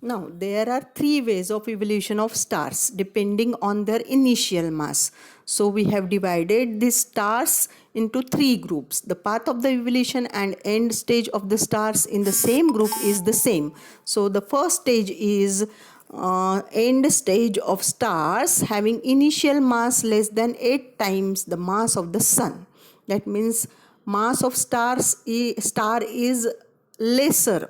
Now, there are three ways of evolution of stars depending on their initial mass. So, we have divided these stars into three groups. The path of the evolution and end stage of the stars in the same group is the same. So, the first stage is end stage of stars having initial mass less than 8 times the mass of the sun. That means mass of star is lesser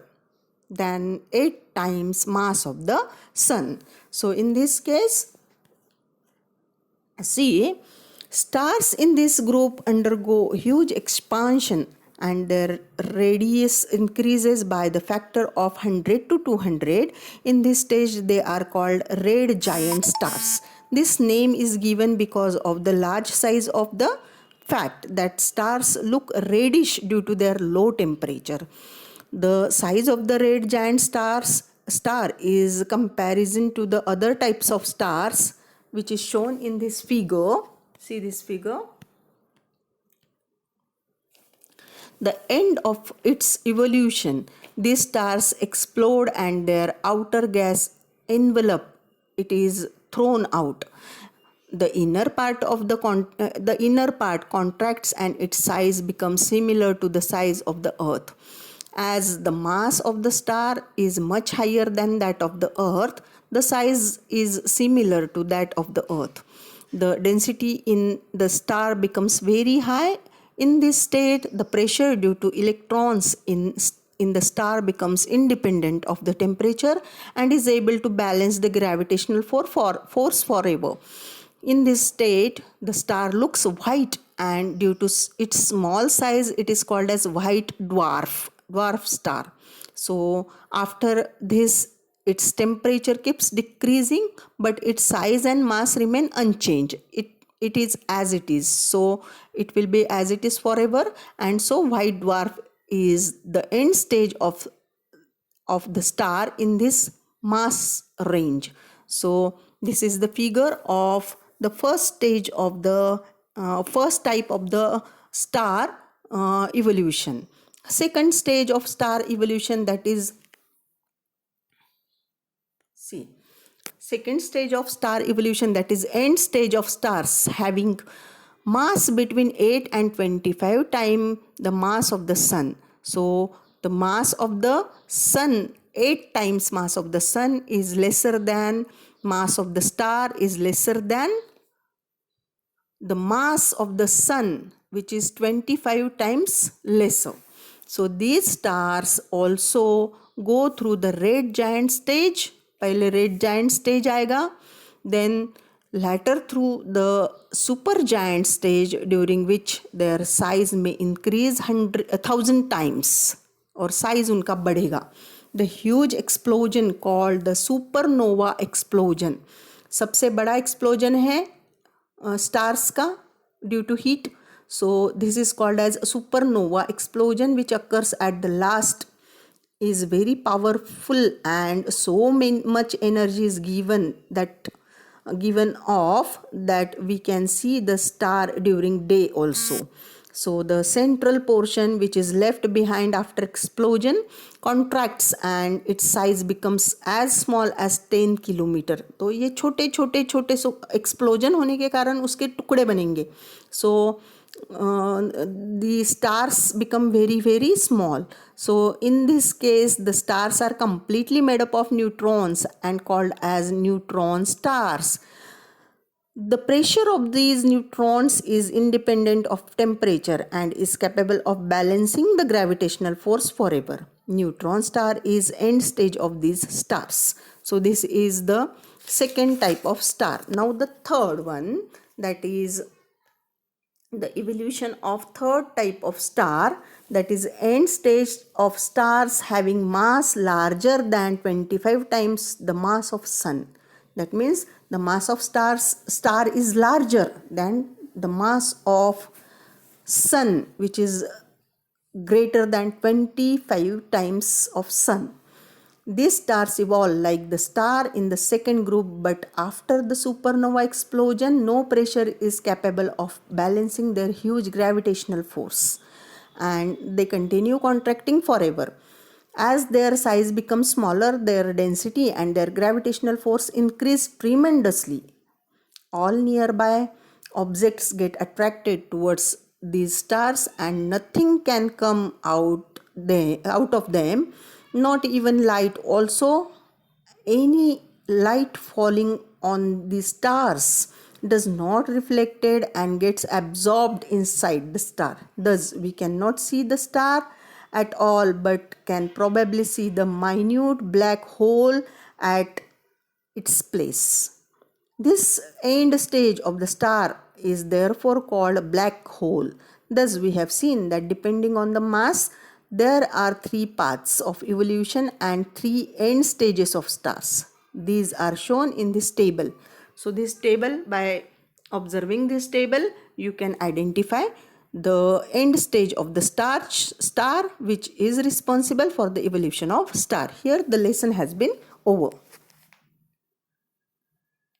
than 8 times mass of the sun. So in this case, see, stars in this group undergo huge expansion and their radius increases by the factor of 100 to 200. In this stage, they are called red giant stars. This name is given because of the large size of the fact that stars look reddish due to their low temperature. The size of the red giant star is comparison to the other types of stars, which is shown in this figure. See this figure. The end of its evolution, these stars explode and their outer gas envelope it is thrown out. The inner part contracts and its size becomes similar to the size of the earth. As the mass of the star is much higher than that of the earth, the size is similar to that of the earth. The density in the star becomes very high. In this state, the pressure due to electrons in the star becomes independent of the temperature and is able to balance the gravitational force forever. In this state, the star looks white, and due to its small size, it is called as white dwarf star. So after this, its temperature keeps decreasing, but its size and mass remain unchanged. It is as it is, so it will be as it is forever. And so white dwarf is the end stage of the star in this mass range. So this is the figure of the first stage of the first type of the star evolution. Second stage of star evolution, that is, see, second stage of star evolution, that is end stage of stars having mass between 8 and 25 times the mass of the sun. So the mass of the sun, 8 times mass of the sun, is lesser than mass of the star is lesser than the mass of the sun, which is 25 times lesser. So these stars also go through the red giant stage. पहले red giant stage आएगा, then later through the super giant stage, during which their size may increase 1,000 times और size उनका बढ़ेगा. The huge explosion called the supernova explosion. सबसे बड़ा explosion है stars ka due to heat. So this is called as supernova explosion, which occurs at the last, is very powerful, and so much energy is given off that we can see the star during day also. So the central portion, which is left behind after explosion, contracts and its size becomes as small as 10 kilometre. तो ये छोटे छोटे छोटे explosion होने के कारण उसके टुकड़े बनेंगे. So the stars become very very small. So in this case, the stars are completely made up of neutrons and called as neutron stars. The pressure of these neutrons is independent of temperature and is capable of balancing the gravitational force forever. Neutron star is end stage of these stars. So this is the second type of star. Now the third one, that is the evolution of third type of star, that is end stage of stars having mass larger than 25 times the mass of sun. That means the mass of star is larger than the mass of sun, which is greater than 25 times of sun. These stars evolve like the star in the second group, but after the supernova explosion, no pressure is capable of balancing their huge gravitational force, and they continue contracting forever. As their size becomes smaller, their density and their gravitational force increase tremendously. All nearby objects get attracted towards these stars and nothing can come out of them, not even light. Also, any light falling on the stars does not reflected and gets absorbed inside the star. Thus we cannot see the star at all, but can probably see the minute black hole at its place. This end stage of the star is therefore called a black hole. Thus, we have seen that depending on the mass, there are three paths of evolution and three end stages of stars. These are shown in this table. So, this table, by observing this table, you can identify the end stage of the star which is responsible for the evolution of star. Here, the lesson has been over.